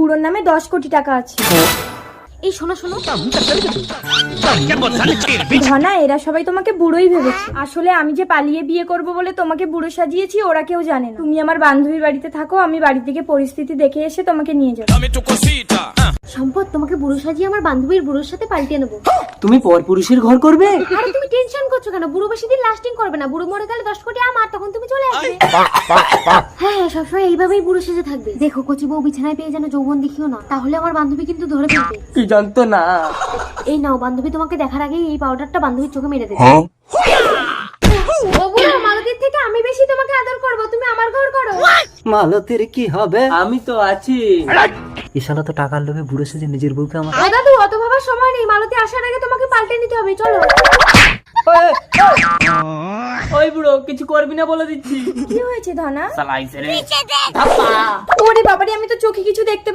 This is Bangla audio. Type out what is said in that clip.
বুড়োর নামে 10 কোটি টাকা আছে। এই শোনো শোনো, ধনা, এরা সবাই তোমাকে বুড়োই ভেবেছে। আসলে আমি যে পালিয়ে বিয়ে করব বলে তোমাকে বুড়ো সাজিয়েছি ওরা কেউ জানে না। তুমি আমার বান্ধবীর বাড়িতে থাকো, আমি বাড়ি থেকে পরিস্থিতি দেখে এসে তোমাকে নিয়ে যাবো। সম্পদ, তোমাকে বুড়ো সাজিয়ে আমার বান্ধবীর বুড়োর সাথে পাল্টে নেবো। তুমি পরপুরুষের ঘর করবে? আরে তুমি টেনশন করছো কেন? বুড়ো বেশি দিন লাস্টিং করবে না। বুড়ো মরে গেলে 10 কোটি আমার, তখন তুমি চলে আসবে। হ্যাঁ, সবসময় এইভাবেই বুড়ো সেজে থাকবে। দেখো কচি বউ বিছানায় পেয়ে যেন যৌবন দেখিও না, তাহলে আমার বান্ধবী কিন্তু ধরে ফেলবে। কি জানতো না। এই নাও, বান্ধবী তোমাকে দেখার আগেই এই পাউডারটা বান্ধবীর চোখে মেরে দেবে। ও বুড়ো, মালতীর থেকে আমি বেশি তোমাকে আদর করব, তুমি আমার ঘর করো। মালতীর কি হবে? আমি তো আছি। ইশালা তো টাকার লোভে বুড়ো সেজে নিজের বউকে আমার। ও দাদু, অত ভাবার সময় নেই। মালতী আসার আগে তোমাকে পাল্টে নিতে হবে, চলো। ওই বুড়ো, কিছু করবি না বলে দিচ্ছি। কি হয়েছে ধনা? সালাই সেরে ওরে বাবারে, আমি তো চোখে কিছু দেখতে